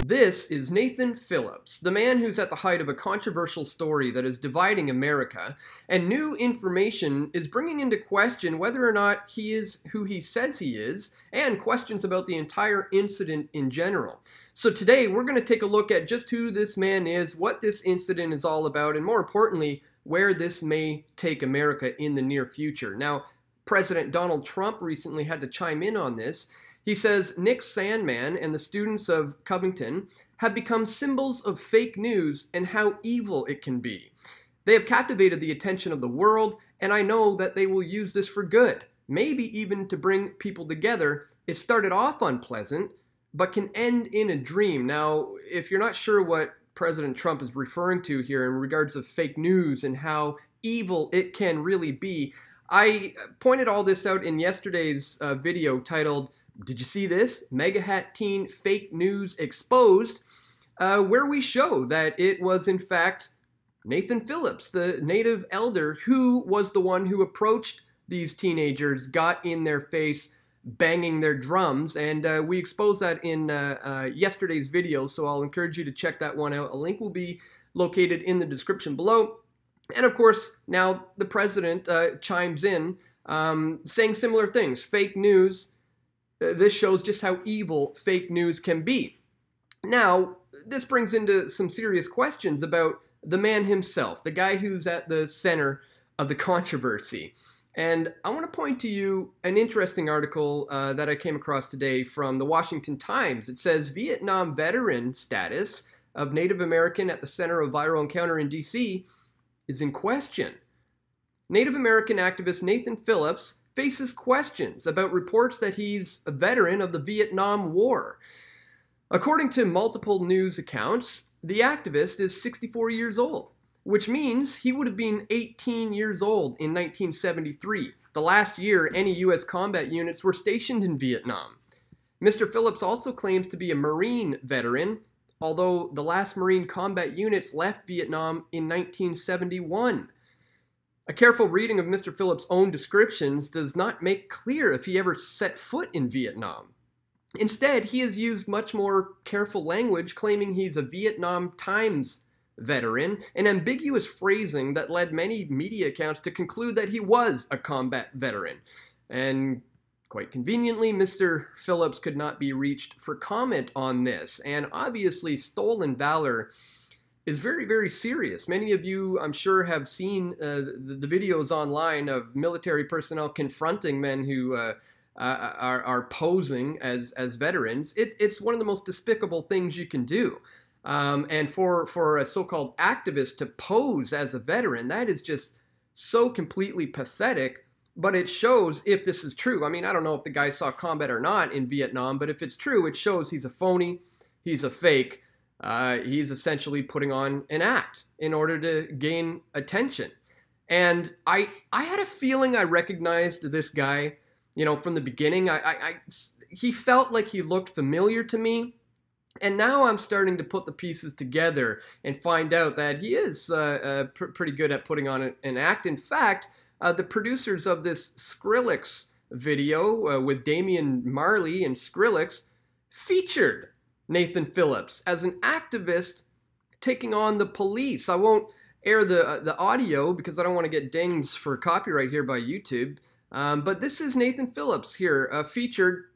This is Nathan Phillips, the man who's at the height of a controversial story that is dividing America, and new information is bringing into question whether or not he is who he says he is, and questions about the entire incident in general. So today we're going to take a look at just who this man is, what this incident is all about, and more importantly, where this may take America in the near future. Now, President Donald Trump recently had to chime in on this. He says Nick Sandmann and the students of Covington have become symbols of fake news and how evil it can be. They have captivated the attention of the world, and I know that they will use this for good, maybe even to bring people together. It started off unpleasant, but can end in a dream. Now, if you're not sure what President Trump is referring to here in regards of fake news and how evil it can really be, I pointed all this out in yesterday's video titled, "Did you see this? MAGA hat teen fake news exposed," where we show that it was in fact Nathan Phillips, the native elder, who was the one who approached these teenagers, got in their face, banging their drums, and we exposed that in yesterday's video, so I'll encourage you to check that one out. A link will be located in the description below. And of course, now the president chimes in, saying similar things. Fake news. This shows just how evil fake news can be. Now, this brings into some serious questions about the man himself, the guy who's at the center of the controversy. And I want to point to you an interesting article that I came across today from the Washington Times. It says, Vietnam veteran status of Native American at the center of viral encounter in D.C. is in question. Native American activist Nathan Phillips faces questions about reports that he's a veteran of the Vietnam War. According to multiple news accounts, the activist is 64 years old, which means he would have been 18 years old in 1973, the last year any U.S. combat units were stationed in Vietnam. Mr. Phillips also claims to be a Marine veteran, although the last Marine combat units left Vietnam in 1971. A careful reading of Mr. Phillips' own descriptions does not make clear if he ever set foot in Vietnam. Instead, he has used much more careful language, claiming he's a Vietnam Times veteran, an ambiguous phrasing that led many media accounts to conclude that he was a combat veteran. And quite conveniently, Mr. Phillips could not be reached for comment on this. And obviously, stolen valor is very, very serious. Many of you, I'm sure, have seen the videos online of military personnel confronting men who are posing as veterans. It's one of the most despicable things you can do. And for a so-called activist to pose as a veteran, that is just so completely pathetic. But it shows, if this is true, I mean, I don't know if the guy saw combat or not in Vietnam, but if it's true, it shows he's a phony, he's a fake. He's essentially putting on an act in order to gain attention. And I had a feeling I recognized this guy, you know, from the beginning. He felt like he looked familiar to me. And now I'm starting to put the pieces together and find out that he is pretty good at putting on an act. In fact, the producers of this Skrillex video with Damian Marley and Skrillex featured Nathan Phillips as an activist taking on the police. I won't air the audio because I don't want to get dings for copyright here by YouTube. But this is Nathan Phillips here featured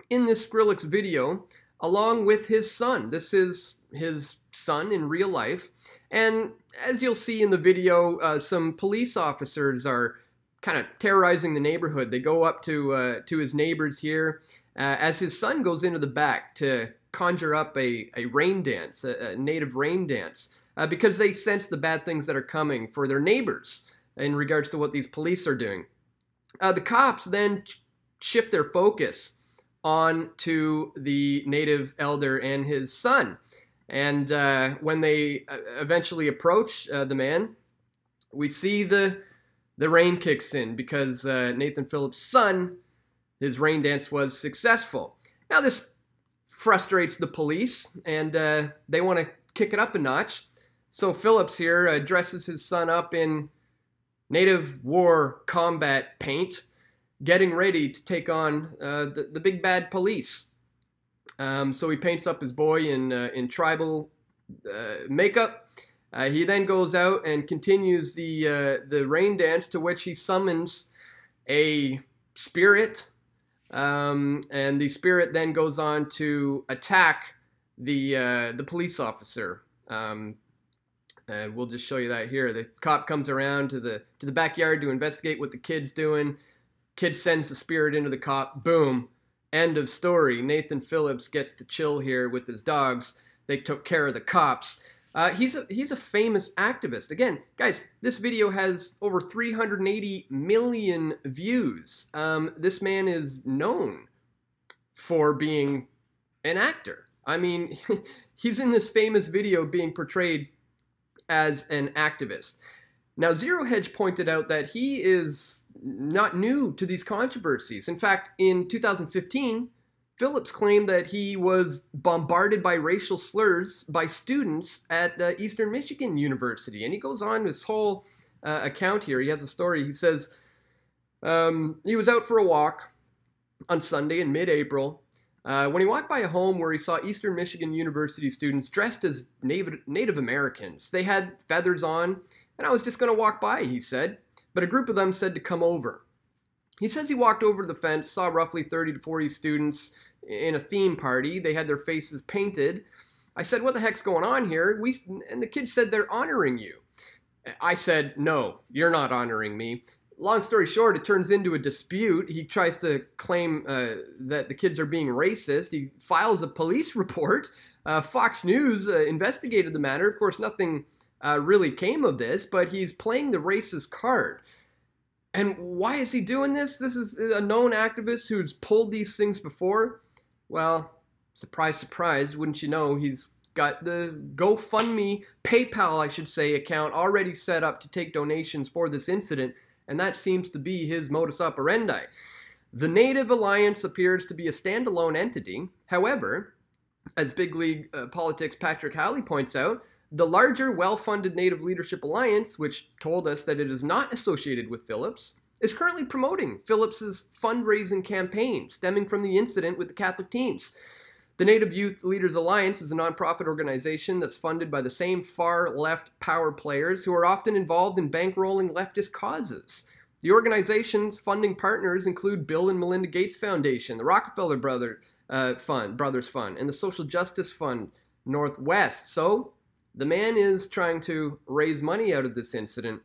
in this Skrillex video along with his son. This is his son in real life. And as you'll see in the video, some police officers are kind of terrorizing the neighborhood. They go up to his neighbors here as his son goes into the back to conjure up a rain dance, a native rain dance, because they sense the bad things that are coming for their neighbors in regards to what these police are doing. The cops then shift their focus on to the native elder and his son. And when they eventually approach the man, we see the rain kicks in because Nathan Phillips' son, his rain dance was successful. Now this frustrates the police, and they want to kick it up a notch. So Phillips here dresses his son up in native war combat paint, getting ready to take on the big bad police. So he paints up his boy in tribal makeup. He then goes out and continues the rain dance, to which he summons a spirit, and the spirit then goes on to attack the police officer. And we'll just show you that here. The cop comes around to the backyard to investigate what the kid's doing. Kid sends the spirit into the cop. Boom. End of story. Nathan Phillips gets to chill here with his dogs. They took care of the cops. He's a famous activist. Again, guys, this video has over 380 million views. This man is known for being an actor. I mean, he's in this famous video being portrayed as an activist. Now, Zero Hedge pointed out that he is not new to these controversies. In fact, in 2015, Phillips claimed that he was bombarded by racial slurs by students at Eastern Michigan University. And he goes on this whole account here. He has a story. He says he was out for a walk on Sunday in mid-April when he walked by a home where he saw Eastern Michigan University students dressed as Native Americans. They had feathers on, and I was just going to walk by, he said. But a group of them said to come over. He says he walked over to the fence, saw roughly 30 to 40 students in a theme party. They had their faces painted. I said, what the heck's going on here? And the kids said, they're honoring you. I said, no, you're not honoring me. Long story short, it turns into a dispute. He tries to claim that the kids are being racist. He files a police report. Fox News investigated the matter. Of course, nothing really came of this, but he's playing the racist card. And why is he doing this? This is a known activist who's pulled these things before. Well, surprise, surprise, wouldn't you know, he's got the GoFundMe, PayPal, I should say, account already set up to take donations for this incident, and that seems to be his modus operandi. The Native Alliance appears to be a standalone entity. However, as Big League Politics' Patrick Howley points out, the larger, well-funded Native Leadership Alliance, which told us that it is not associated with Phillips, is currently promoting Phillips's fundraising campaign stemming from the incident with the Catholic teens. The Native Youth Leaders Alliance is a nonprofit organization that's funded by the same far-left power players who are often involved in bankrolling leftist causes. The organization's funding partners include Bill and Melinda Gates Foundation, the Rockefeller Brothers Fund, and the Social Justice Fund Northwest. So, the man is trying to raise money out of this incident,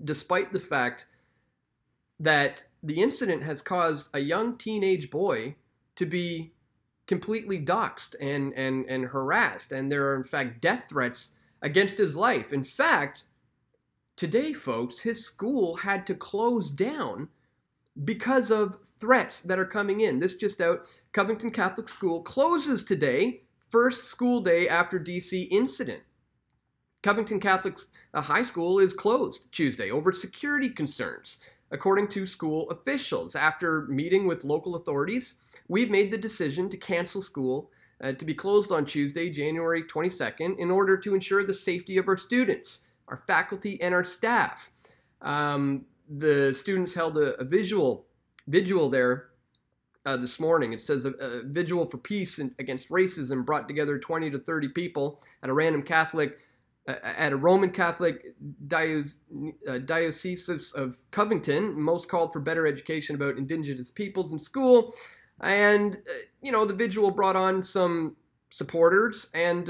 despite the fact that the incident has caused a young teenage boy to be completely doxxed and harassed, and there are in fact death threats against his life. In fact, today, folks, his school had to close down because of threats that are coming in. This just out, Covington Catholic School closes today, first school day after DC incident. Covington Catholic High School is closed Tuesday over security concerns. According to school officials, after meeting with local authorities, we've made the decision to cancel school to be closed on Tuesday, January 22nd, in order to ensure the safety of our students, our faculty, and our staff. The students held a vigil there this morning. It says a vigil for peace against racism brought together 20 to 30 people at a random Catholic at a Roman Catholic diocese of Covington. Most called for better education about Indigenous peoples in school. And, the vigil brought on some supporters and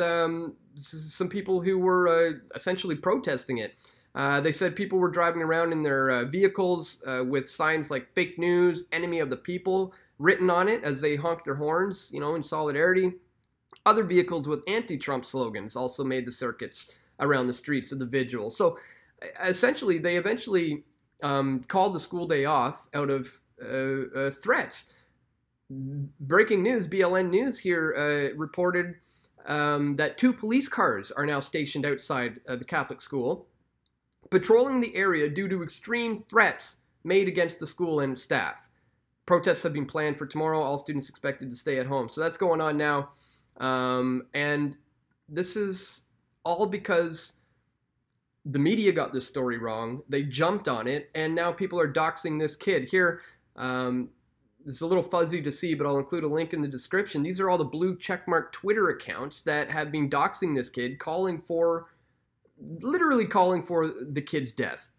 some people who were essentially protesting it. They said people were driving around in their vehicles with signs like fake news, enemy of the people, written on it as they honked their horns, in solidarity. Other vehicles with anti-Trump slogans also made the circuits around the streets of the vigil. So essentially, they eventually called the school day off out of threats. Breaking news, BLN News here reported that 2 police cars are now stationed outside the Catholic school, patrolling the area due to extreme threats made against the school and staff. Protests have been planned for tomorrow. All students expected to stay at home. So that's going on now. And this is all because the media got this story wrong. They jumped on it, and now people are doxing this kid. Here, it's a little fuzzy to see, but I'll include a link in the description. These are all the blue checkmark Twitter accounts that have been doxing this kid, literally calling for the kid's death.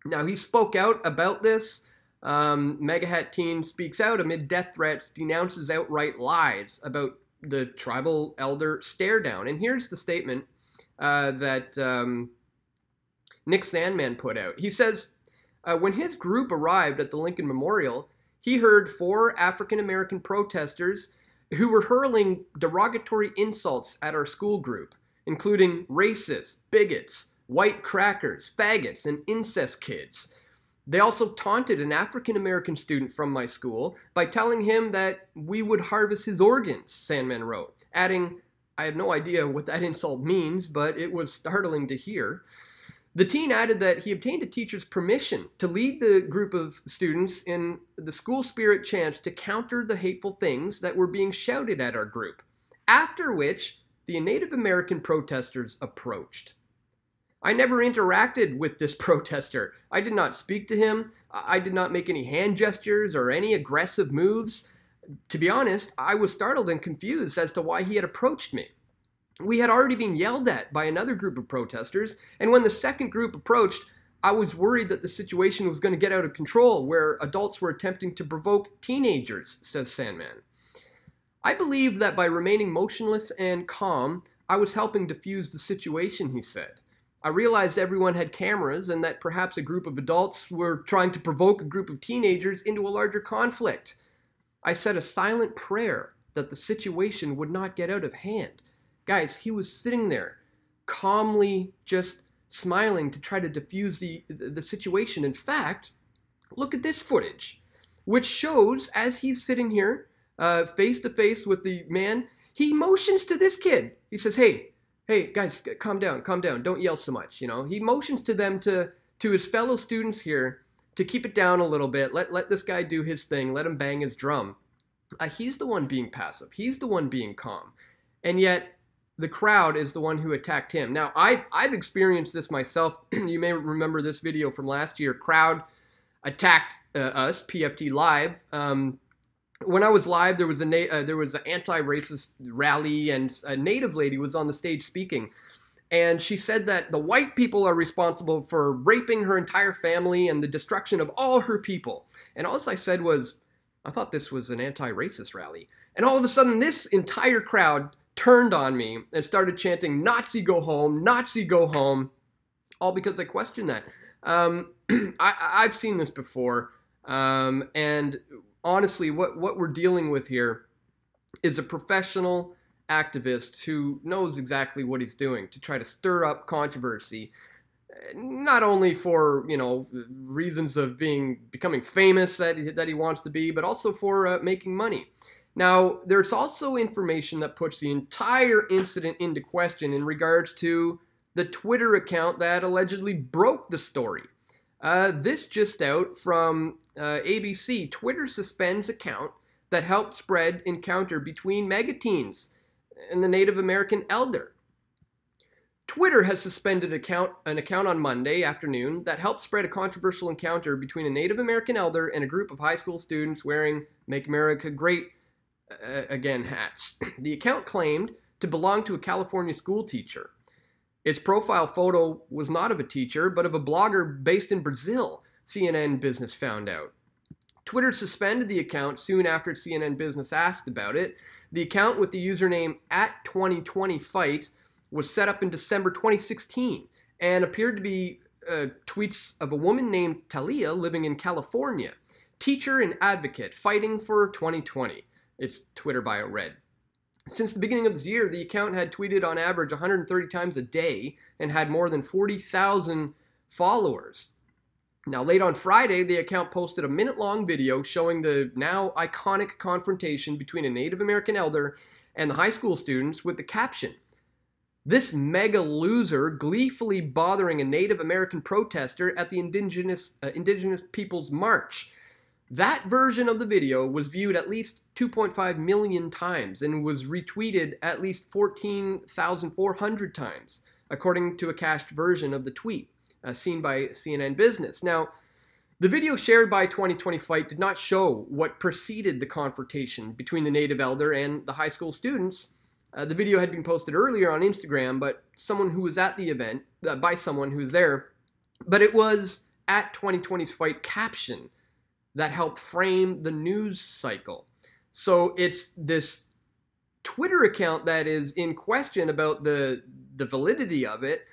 Now, he spoke out about this. MAGA hat teen speaks out amid death threats, denounces outright lies about the tribal elder stare down. And here's the statement that Nick Sandman put out. He says, when his group arrived at the Lincoln Memorial, he heard 4 African-American protesters who were hurling derogatory insults at our school group, including racists, bigots, white crackers, faggots, and incest kids. They also taunted an African-American student from my school by telling him that we would harvest his organs, Sandman wrote, adding, I have no idea what that insult means, but it was startling to hear. The teen added that he obtained a teacher's permission to lead the group of students in the school spirit chant to counter the hateful things that were being shouted at our group, after which the Native American protesters approached. I never interacted with this protester. I did not speak to him. I did not make any hand gestures or any aggressive moves. To be honest, I was startled and confused as to why he had approached me. We had already been yelled at by another group of protesters, and when the second group approached, I was worried that the situation was going to get out of control, where adults were attempting to provoke teenagers, says Sandman. I believed that by remaining motionless and calm, I was helping defuse the situation, he said. I realized everyone had cameras and that perhaps a group of adults were trying to provoke a group of teenagers into a larger conflict. I said a silent prayer that the situation would not get out of hand. Guys, he was sitting there, calmly just smiling to try to defuse the situation. In fact, look at this footage, which shows as he's sitting here, face to face with the man, he motions to this kid. He says, hey, guys, calm down, don't yell so much, you know. He motions to them, to his fellow students here, to keep it down a little bit, let this guy do his thing, let him bang his drum. He's the one being passive, he's the one being calm, and yet the crowd is the one who attacked him. Now, I've experienced this myself. You may remember this video from last year. Crowd attacked us, PFT Live. When I was live, there was an anti-racist rally, and a Native lady was on the stage speaking. And she said that the white people are responsible for raping her entire family and the destruction of all her people. And all I said was, I thought this was an anti-racist rally. And all of a sudden, this entire crowd turned on me and started chanting, Nazi go home, all because I questioned that. I've seen this before, and honestly, what we're dealing with here is a professional activist who knows exactly what he's doing to try to stir up controversy, not only for, you know, reasons of becoming famous that he wants to be, but also for making money. Now, there's also information that puts the entire incident into question in regards to the Twitter account that allegedly broke the story. This just out from ABC. Twitter suspends account that helped spread encounter between MAGA teens and the Native American elder. Twitter has suspended an account on Monday afternoon that helped spread a controversial encounter between a Native American elder and a group of high school students wearing Make America Great Again hats. The account claimed to belong to a California school teacher. Its profile photo was not of a teacher, but of a blogger based in Brazil, CNN Business found out. Twitter suspended the account soon after CNN Business asked about it. The account with the username @2020fight was set up in December 2016 and appeared to be tweets of a woman named Talia living in California, teacher and advocate fighting for 2020. Its Twitter bio read. Since the beginning of this year, the account had tweeted on average 130 times a day and had more than 40,000 followers. Now, late on Friday, the account posted a minute-long video showing the now iconic confrontation between a Native American elder and the high school students with the caption, "This mega loser gleefully bothering a Native American protester at the Indigenous Peoples March." That version of the video was viewed at least 2.5 million times and was retweeted at least 14,400 times, according to a cached version of the tweet seen by CNN Business. Now, The video shared by 2020 Fight did not show what preceded the confrontation between the native elder and the high school students. The video had been posted earlier on Instagram, but someone who was at the event, by someone who was there, but it was at 2020's Fight caption that helped frame the news cycle. So it's this Twitter account that is in question about the validity of it,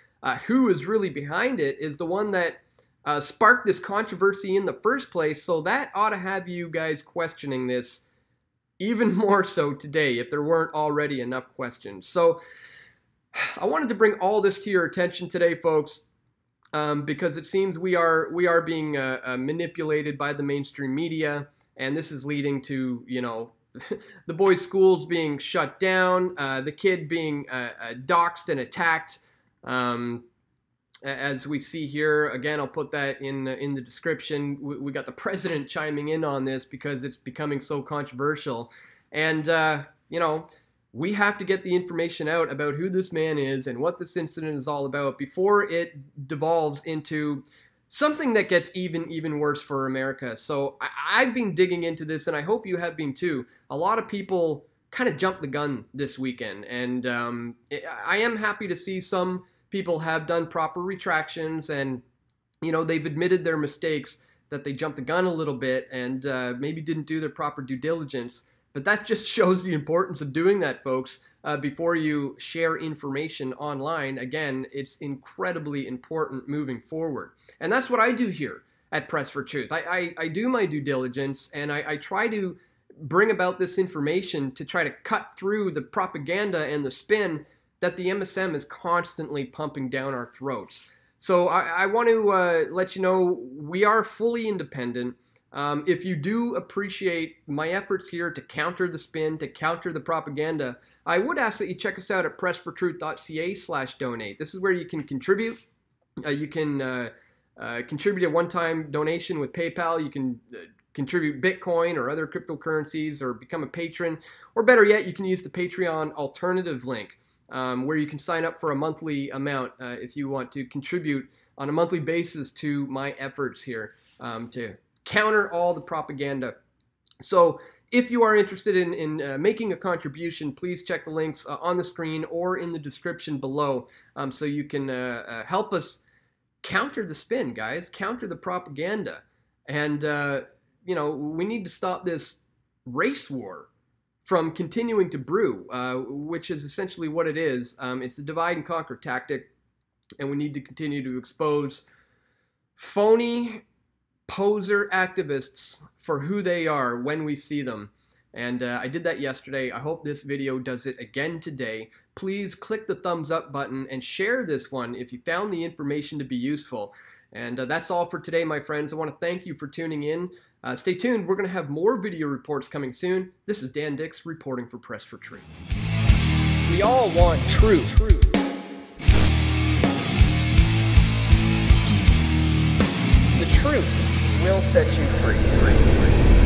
who is really behind it, is the one that sparked this controversy in the first place. So that ought to have you guys questioning this even more so today, if there weren't already enough questions. So I wanted to bring all this to your attention today, folks, because it seems we are being manipulated by the mainstream media, and this is leading to, you know, the boys' schools being shut down, the kid being doxxed and attacked. As we see here, again, I'll put that in the description. We got the president chiming in on this because it's becoming so controversial. And, you know, we have to get the information out about who this man is and what this incident is all about before it devolves into something that gets even worse for America. So I've been digging into this, and I hope you have been too. A lot of people kind of jumped the gun this weekend, and I am happy to see some people have done proper retractions, and, you know, they've admitted their mistakes, that they jumped the gun a little bit and maybe didn't do their proper due diligence. But that just shows the importance of doing that, folks, before you share information online. Again, it's incredibly important moving forward. And that's what I do here at Press for Truth. I do my due diligence, and I try to bring about this information to try to cut through the propaganda and the spin that the MSM is constantly pumping down our throats. So I want to let you know we are fully independent. If you do appreciate my efforts here to counter the spin, to counter the propaganda, I would ask that you check us out at pressfortruth.ca/donate. This is where you can contribute. You can contribute a one-time donation with PayPal. You can contribute Bitcoin or other cryptocurrencies, or become a patron. Or better yet, you can use the Patreon alternative link, where you can sign up for a monthly amount if you want to contribute on a monthly basis to my efforts here to counter all the propaganda. So if you are interested in making a contribution, please check the links on the screen or in the description below, so you can help us counter the spin, guys, counter the propaganda. And, you know, we need to stop this race war from continuing to brew, which is essentially what it is. It's a divide and conquer tactic, and we need to continue to expose phony poser activists for who they are when we see them. And I did that yesterday. I hope this video does it again today. Please click the thumbs up button and share this one if you found the information to be useful. And that's all for today, my friends. I want to thank you for tuning in. Stay tuned. We're going to have more video reports coming soon. This is Dan Dix reporting for Press for Truth. We all want truth. The truth will set you free.